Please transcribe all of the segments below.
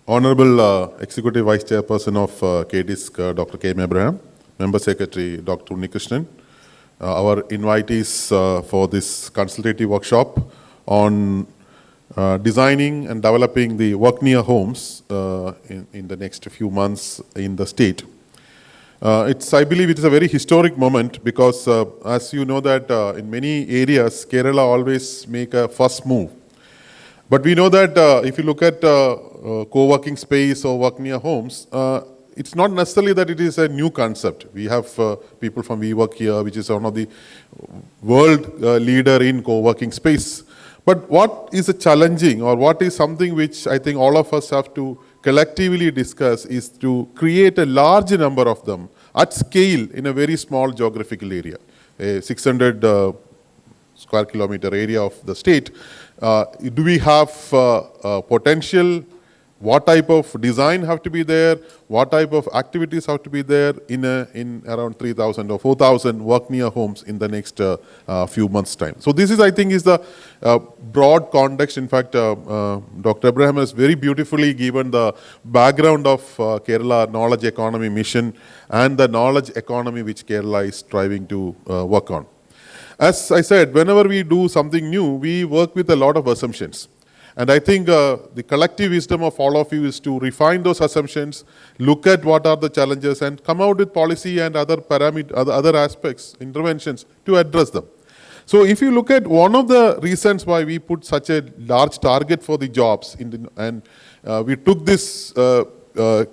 Honorable Executive Vice Chairperson of KDISC, Dr. K. M. Abraham, Member Secretary, Dr. Unnikrishnan, our invitees for this consultative workshop on designing and developing the work near homes in the next few months in the state. I believe it is a very historic moment because as you know that in many areas, Kerala always make a first move. But we know that if you look at co-working space or work near homes, it's not necessarily that it is a new concept. We have people from WeWork here, which is one of the world leader in co-working space. But what is challenging, or what is something which I think all of us have to collectively discuss, is to create a large number of them at scale in a very small geographical area, a 600 square kilometer area of the state. Do we have potential? What type of design have to be there? What type of activities have to be there in around 3,000 or 4,000 work near homes in the next few months' time? So this is, I think, is the broad context. In fact, Dr. Abraham has very beautifully given the background of Kerala Knowledge Economy Mission and the knowledge economy which Kerala is striving to work on. As I said, whenever we do something new, we work with a lot of assumptions. And I think the collective wisdom of all of you is to refine those assumptions, look at what are the challenges, and come out with policy and other other aspects, interventions to address them. So if you look at one of the reasons why we put such a large target for the jobs, we took this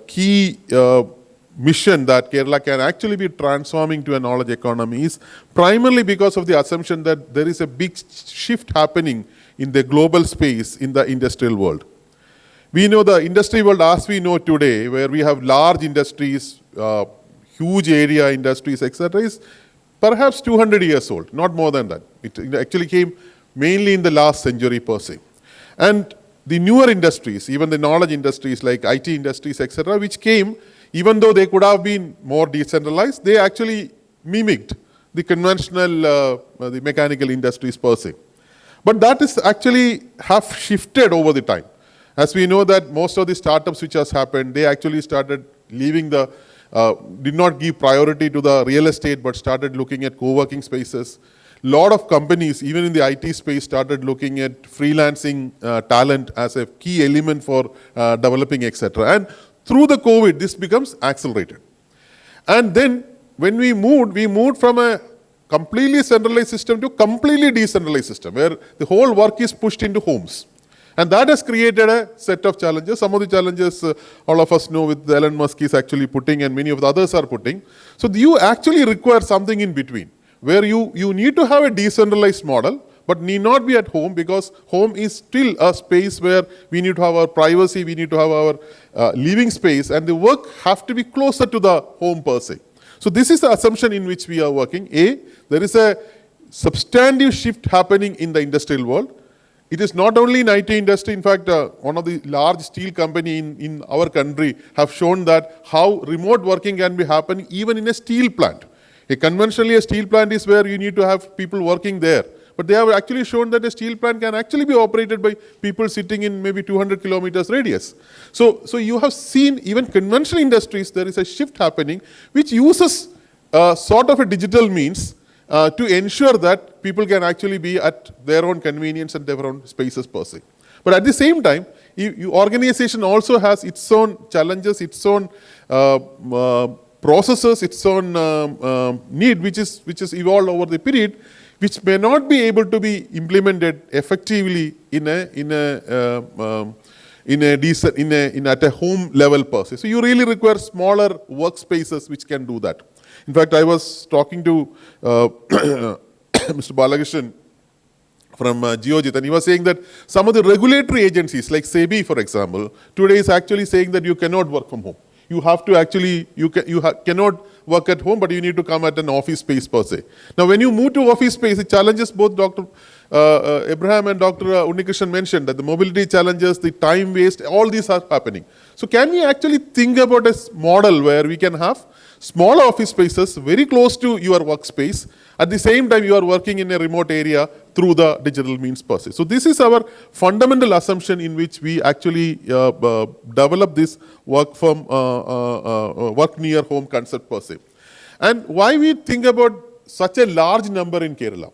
key mission that Kerala can actually be transforming to a knowledge economy, is primarily because of the assumption that there is a big shift happening in the global space in the industrial world. We know the industry world as we know today, where we have large industries, huge area industries, etc., is perhaps 200 years old, not more than that. It actually came mainly in the last century per se. And the newer industries, even the knowledge industries like IT industries, etc., which came, even though they could have been more decentralized, they actually mimicked the conventional, the mechanical industries per se. But that is actually have shifted over the time. As we know that most of the startups which has happened, they actually started leaving did not give priority to the real estate, but started looking at co-working spaces. Lot of companies, even in the IT space, started looking at freelancing talent as a key element for developing, etc. And through the COVID, this becomes accelerated. And then when we moved from a completely centralized system to completely decentralized system, where the whole work is pushed into homes. And that has created a set of challenges. Some of the challenges all of us know with Elon Musk is actually putting, and many of the others are putting. So you actually require something in between, where you need to have a decentralized model, but need not be at home, because home is still a space where we need to have our privacy, we need to have our living space, and the work have to be closer to the home per se. So this is the assumption in which we are working. There is a substantive shift happening in the industrial world. It is not only in IT industry. In fact, one of the large steel company in our country have shown that how remote working can be happening even in a steel plant. Conventionally, a steel plant is where you need to have people working there. But they have actually shown that a steel plant can actually be operated by people sitting in maybe 200 kilometers radius. So you have seen even conventional industries, there is a shift happening which uses sort of a digital means to ensure that people can actually be at their own convenience and their own spaces per se. But at the same time, organization also has its own challenges, its own processes, its own need, which is evolved over the period, which may not be able to be implemented effectively at a home level per se. So you really require smaller workspaces which can do that. In fact, I was talking to Mr. Balakrishnan from Geojit, and he was saying that some of the regulatory agencies like SEBI, for example, today is actually saying that you cannot work from home. You have to actually, cannot work at home, but you need to come at an office space per se. Now, when you move to office space, it challenges both Dr. Abraham and Dr. Unnikrishnan mentioned that the mobility challenges, the time waste, all these are happening. So can we actually think about a model where we can have small office spaces very close to your workspace. At the same time, you are working in a remote area through the digital means per se. So this is our fundamental assumption in which we actually develop this work from work near home concept per se. And why we think about such a large number in Kerala?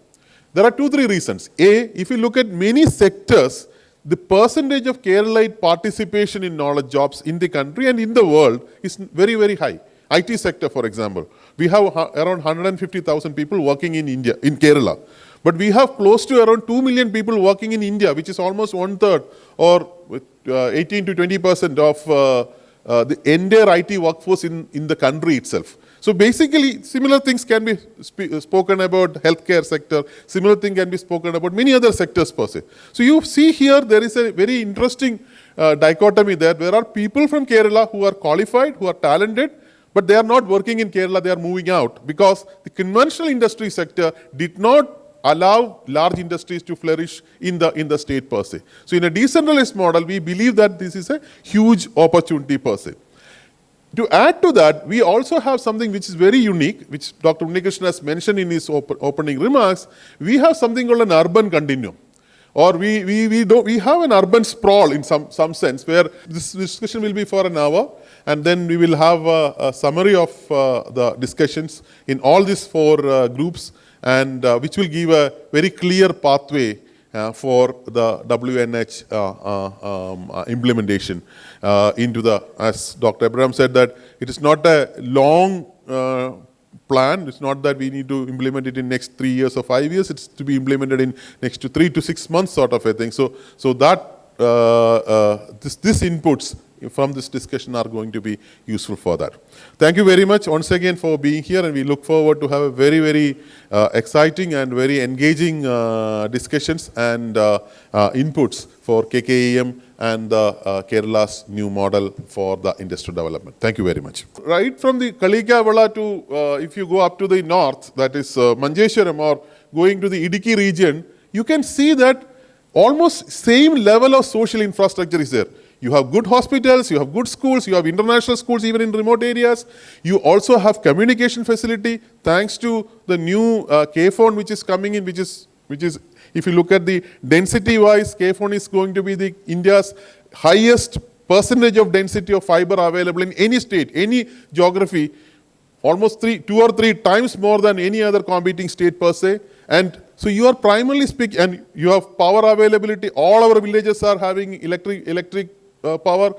There are 2-3 reasons. A, if you look at many sectors, the percentage of Keralite participation in knowledge jobs in the country and in the world is very, very high. IT sector, for example, we have around 150,000 people working in India, in Kerala. But we have close to around 2 million people working in India, which is almost 1/3 or 18 to 20% of the entire IT workforce in the country itself. So basically, similar things can be spoken about healthcare sector, similar thing can be spoken about many other sectors per se. So you see here, there is a very interesting dichotomy there. There are people from Kerala who are qualified, who are talented, but they are not working in Kerala, they are moving out because the conventional industry sector did not allow large industries to flourish in the state per se. So in a decentralized model, we believe that this is a huge opportunity per se. To add to that, we also have something which is very unique, which Dr. Unnikrishnan has mentioned in his opening remarks. We have something called an urban continuum. Or we have an urban sprawl in some sense, where this discussion will be for an hour, and then we will have a summary of the discussions in all these 4 groups, and which will give a very clear pathway for the WNH implementation into the, as Dr. Abraham said, that it is not a long plan. It's not that we need to implement it in next 3 years or 5 years. It's to be implemented in next 3 to 6 months sort of a thing. So that this inputs from this discussion are going to be useful for that. Thank you very much once again for being here, and we look forward to have a very, very exciting and very engaging discussions and inputs for KKEM and Kerala's new model for the industrial development. Thank you very much. Right from the Kalikavala to, if you go up to the north, that is Manjeshwaram, or going to the Idiki region, you can see that almost same level of social infrastructure is there. You have good hospitals, you have good schools, you have international schools even in remote areas. You also have communication facility thanks to the new K-phone which is coming in, which is if you look at the density wise, K-phone is going to be the India's highest percentage of density of fiber available in any state, any geography, almost 2 or 3 times more than any other competing state per se. And so you are primarily speaking, and you have power availability. All our villages are having electric power,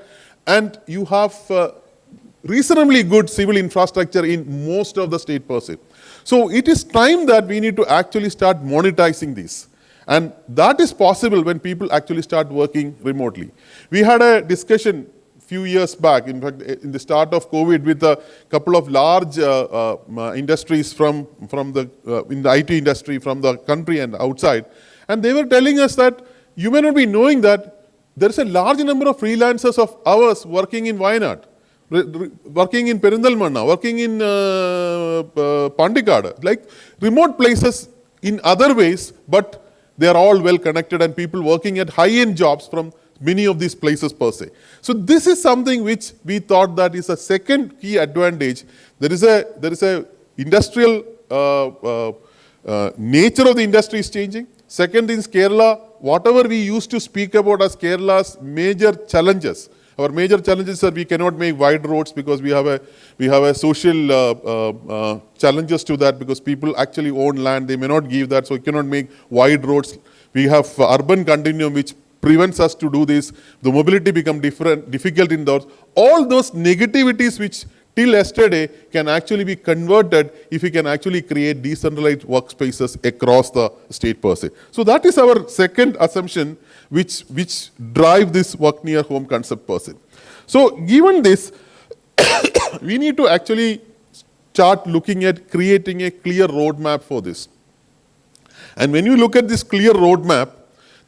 and you have reasonably good civil infrastructure in most of the state per se. So it is time that we need to actually start monetizing this. And that is possible when people actually start working remotely. We had a discussion few years back, in fact, in the start of COVID, with a couple of large industries from the in the IT industry from the country and outside, and they were telling us that you may not be knowing that there is a large number of freelancers of ours working in Wayanad, working in Perindalmanna, working in Pandikad, like remote places in other ways, but they are all well connected and people working at high-end jobs from many of these places per se. So this is something which we thought that is a second key advantage. There is a industrial nature of the industry is changing. Second is Kerala, whatever we used to speak about as Kerala's major challenges. Our major challenges are we cannot make wide roads because we have a social challenges to that, because people actually own land, they may not give that, so we cannot make wide roads. We have urban continuum which prevents us to do this. The mobility become difficult in those. All those negativities which till yesterday can actually be converted if we can actually create decentralized workspaces across the state per se. So that is our second assumption which drive this work near home concept per se. So given this, we need to actually start looking at creating a clear roadmap for this. And when you look at this clear roadmap,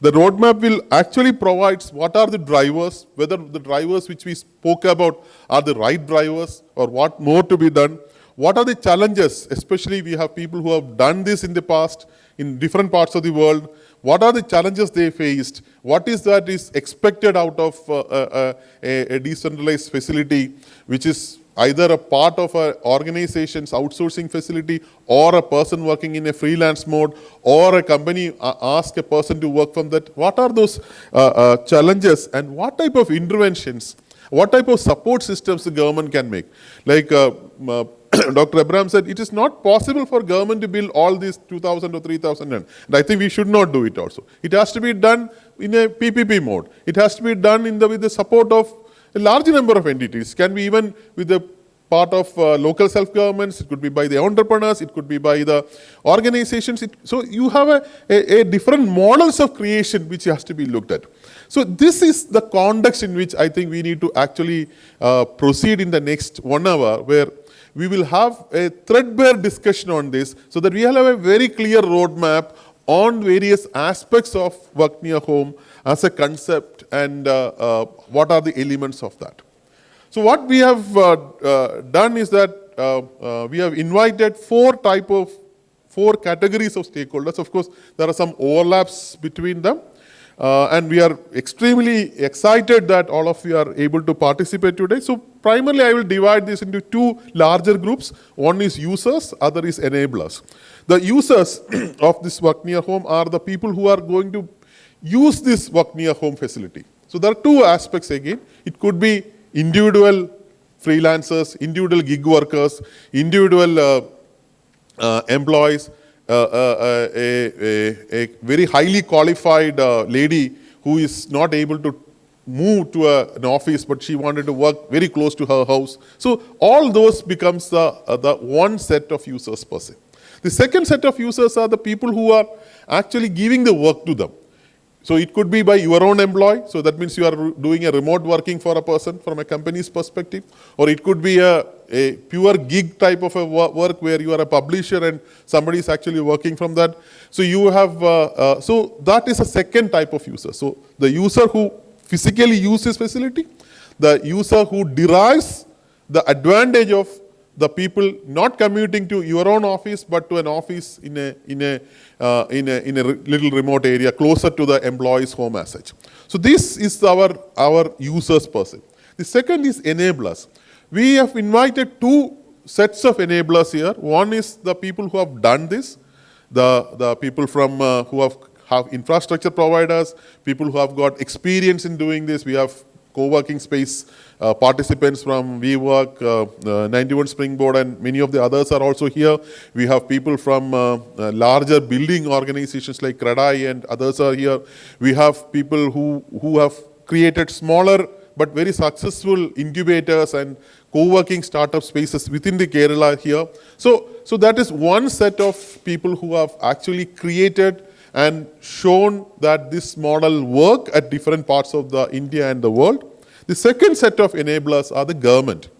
the roadmap will actually provide what are the drivers, whether the drivers which we spoke about are the right drivers or what more to be done. What are the challenges, especially we have people who have done this in the past in different parts of the world. What are the challenges they faced? What is that is expected out of a decentralized facility which is either a part of an organization's outsourcing facility, or a person working in a freelance mode, or a company ask a person to work from that, what are those challenges, and what type of interventions, what type of support systems the government can make? Like Dr. Abraham said, it is not possible for government to build all these 2,000 or 3,000 and I think we should not do it also. It has to be done in a PPP mode. It has to be done with the support of a large number of entities. Can be even with the part of local self-governments, it could be by the entrepreneurs, it could be by the organizations. So you have a different models of creation which has to be looked at. So this is the context in which I think we need to actually proceed in the next 1 hour, where we will have a threadbare discussion on this so that we will have a very clear roadmap on various aspects of work near home as a concept and what are the elements of that. So what we have done is that we have invited 4 categories of stakeholders. Of course, there are some overlaps between them. And we are extremely excited that all of you are able to participate today. So primarily I will divide this into 2 larger groups. One is users, other is enablers. The users of this work near home are the people who are going to use this work near home facility. So there are 2 aspects again. It could be individual freelancers, individual gig workers, individual employees, a very highly qualified lady who is not able to move to an office, but she wanted to work very close to her house. So all those becomes the one set of users per se. The second set of users are the people who are actually giving the work to them. So it could be by your own employee. So that means you are doing a remote working for a person from a company's perspective. Or it could be a pure gig type of a work where you are a publisher and somebody is actually working from that. So you have, so that is a second type of user. So the user who physically uses facility, the user who derives the advantage of the people not commuting to your own office, but to an office in a little remote area closer to the employee's home as such. So this is our users per se. The second is enablers. We have invited 2 sets of enablers here. One is the people who have done this, the people from who have infrastructure providers, people who have got experience in doing this. We have co-working space participants from WeWork, 91 Springboard, and many of the others are also here. We have people from larger building organizations like Credai and others are here. We have people who have created smaller but very successful incubators and co-working startup spaces within the Kerala here. So that is one set of people who have actually created and shown that this model work at different parts of the India and the world. The second set of enablers are the government.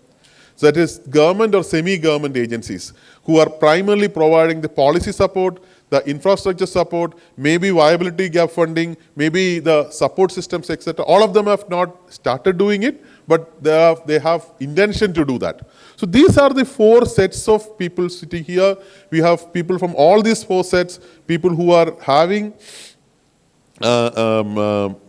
So that is government or semi-government agencies who are primarily providing the policy support, the infrastructure support, maybe viability gap funding, maybe the support systems, etc. All of them have not started doing it, but they have intention to do that. So these are the 4 sets of people sitting here. We have people from all these 4 sets, people who are having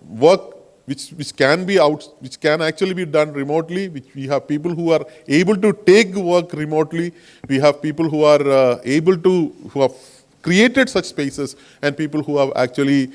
work which can actually be done remotely. We have people who are able to take work remotely. We have people who are who have created such spaces, and people who are actually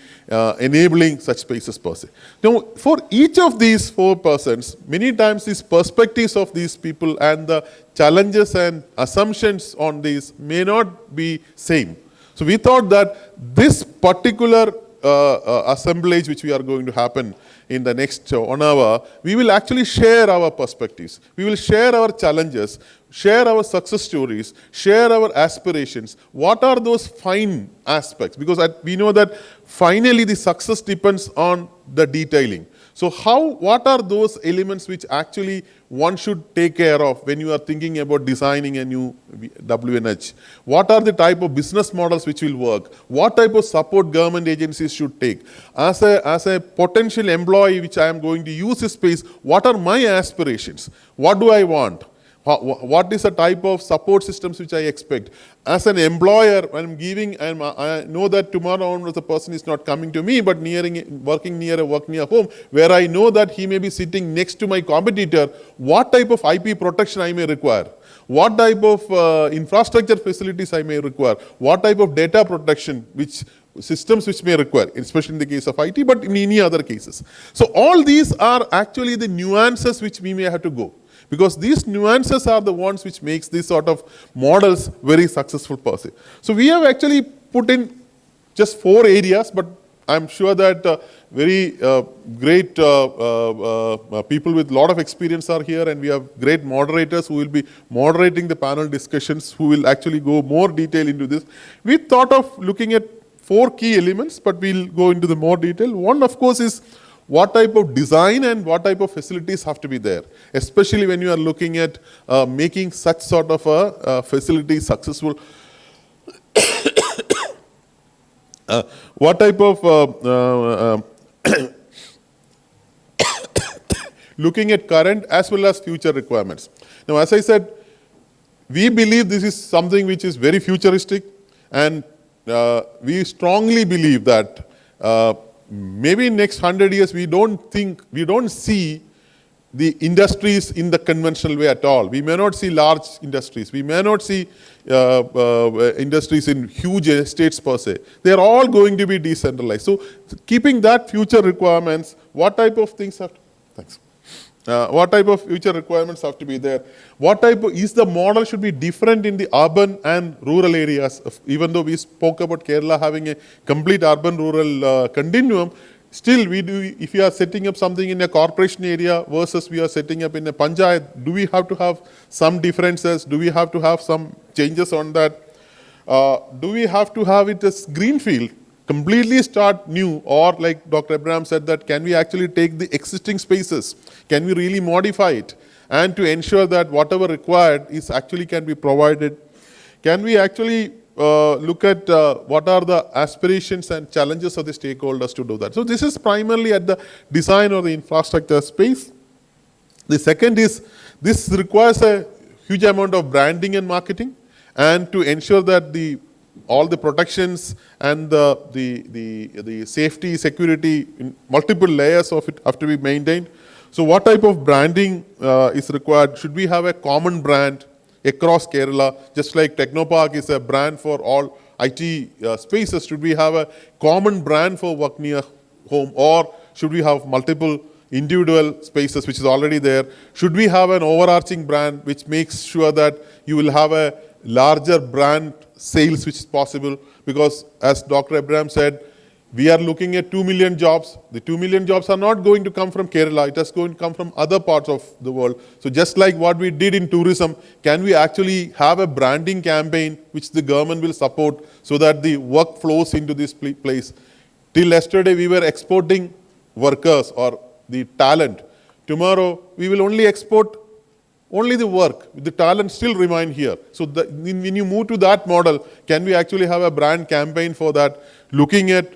enabling such spaces per se. Now, for each of these 4 persons, many times these perspectives of these people and the challenges and assumptions on these may not be same. So we thought that this particular assemblage which we are going to happen in the next 1 hour, we will actually share our perspectives. We will share our challenges, share our success stories, share our aspirations. What are those fine aspects? Because we know that finally the success depends on the detailing. So what are those elements which actually one should take care of when you are thinking about designing a new WNH? What are the type of business models which will work? What type of support government agencies should take? As a potential employee which I am going to use this space, what are my aspirations? What do I want? What is the type of support systems which I expect? As an employer, when I'm giving, I know that tomorrow onwards the person is not coming to me, but working near home, where I know that he may be sitting next to my competitor, what type of IP protection I may require? What type of infrastructure facilities I may require? What type of data protection, which systems which may require, especially in the case of IT, but in any other cases. So all these are actually the nuances which we may have to go. Because these nuances are the ones which makes these sort of models very successful per se. So we have actually put in just 4 areas, but I'm sure that very great people with a lot of experience are here, and we have great moderators who will be moderating the panel discussions, who will actually go more detail into this. We thought of looking at 4 key elements, but we'll go into the more detail. One, of course, is what type of design and what type of facilities have to be there, especially when you are looking at making such sort of a facility successful. What type of looking at current as well as future requirements. Now, as I said, we believe this is something which is very futuristic, and we strongly believe that maybe in next 100 years, we don't see the industries in the conventional way at all. We may not see large industries. We may not see industries in huge estates per se. They are all going to be decentralized. So keeping that future requirements, what type of things have to, thanks. What type of future requirements have to be there? What type of, is the model should be different in the urban and rural areas? Even though we spoke about Kerala having a complete urban-rural continuum, still we do, if you are setting up something in a corporation area versus we are setting up in a panchayat, do we have to have some differences? Do we have to have some changes on that? Do we have to have it as greenfield? Completely start new, or like Dr. Abraham said, that can we actually take the existing spaces? Can we really modify it? And to ensure that whatever required is actually can be provided. Can we actually look at what are the aspirations and challenges of the stakeholders to do that? So this is primarily at the design or the infrastructure space. The second is, this requires a huge amount of branding and marketing, and to ensure that all the protections and the safety, security, in multiple layers of it have to be maintained. So what type of branding is required? Should we have a common brand across Kerala, just like Technopark is a brand for all IT spaces? Should we have a common brand for work near home, or should we have multiple individual spaces, which is already there? Should we have an overarching brand which makes sure that you will have a larger brand sales which is possible? Because as Dr. Abraham said, we are looking at 2 million jobs. The 2 million jobs are not going to come from Kerala. It is going to come from other parts of the world. So just like what we did in tourism, can we actually have a branding campaign which the government will support so that the work flows into this place? Till yesterday, we were exporting workers or the talent. Tomorrow, we will only export only the work. The talent still remain here. So when you move to that model, can we actually have a brand campaign for that, looking at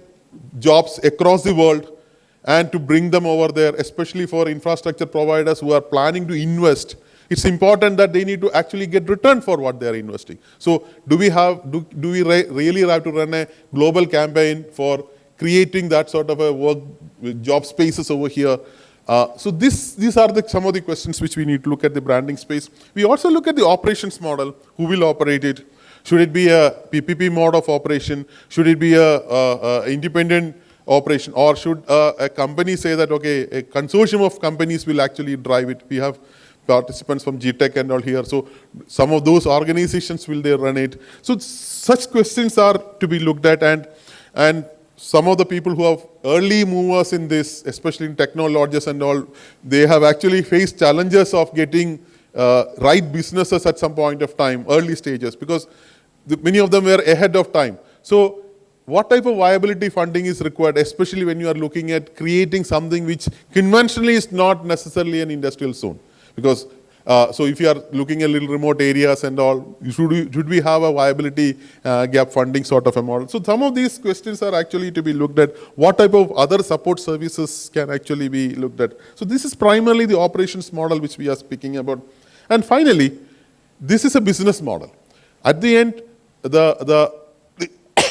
jobs across the world and to bring them over there, especially for infrastructure providers who are planning to invest? It's important that they need to actually get return for what they are investing. So do we really have to run a global campaign for creating that sort of a work job spaces over here? So these are some of the questions which we need to look at the branding space. We also look at the operations model. Who will operate it? Should it be a PPP mode of operation? Should it be a independent operation? Or should a company say that, okay, a consortium of companies will actually drive it? We have participants from GTech and all here. So some of those organizations, will they run it? So such questions are to be looked at, and some of the people who have early movers in this, especially in technologies and all, they have actually faced challenges of getting right businesses at some point of time, early stages, because many of them were ahead of time. So what type of viability funding is required, especially when you are looking at creating something which conventionally is not necessarily an industrial zone? Because so if you are looking at little remote areas and all, should we have a viability gap funding sort of a model? So some of these questions are actually to be looked at. What type of other support services can actually be looked at? So this is primarily the operations model which we are speaking about. And finally, this is a business model. At the end, the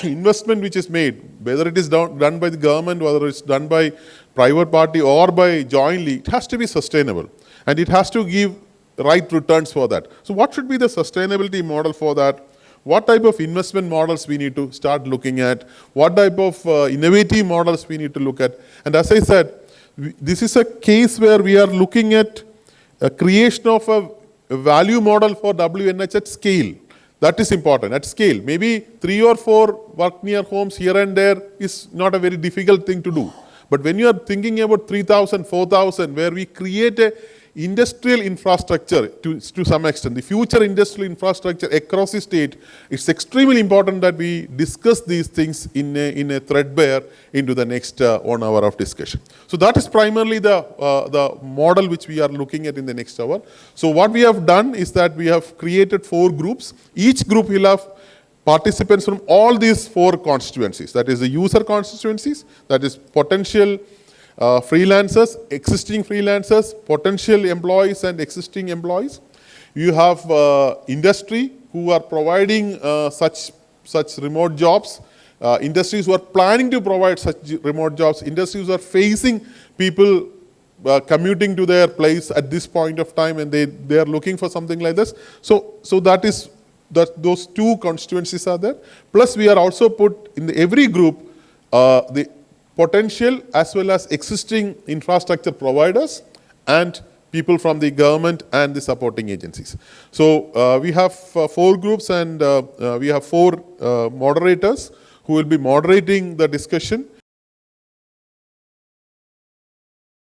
investment which is made, whether it is done by the government, whether it's done by private party or by jointly, it has to be sustainable. And it has to give right returns for that. So what should be the sustainability model for that? What type of investment models we need to start looking at? What type of innovative models we need to look at? And as I said, this is a case where we are looking at a creation of a value model for WNH at scale. That is important, at scale. Maybe 3 or 4 work near homes here and there is not a very difficult thing to do. But when you are thinking about 3,000, 4,000, where we create a industrial infrastructure to some extent, the future industrial infrastructure across the state, it's extremely important that we discuss these things in a threadbare into the next 1 hour of discussion. So that is primarily the model which we are looking at in the next hour. So what we have done is that we have created 4 groups. Each group will have participants from all these 4 constituencies. That is the user constituencies, that is potential freelancers, existing freelancers, potential employees and existing employees. You have industry who are providing such remote jobs, industries who are planning to provide such remote jobs, industries who are facing people commuting to their place at this point of time and they are looking for something like this. So those 2 constituencies are there. Plus we are also put in every group the potential as well as existing infrastructure providers and people from the government and the supporting agencies. So we have 4 groups and we have 4 moderators who will be moderating the discussion.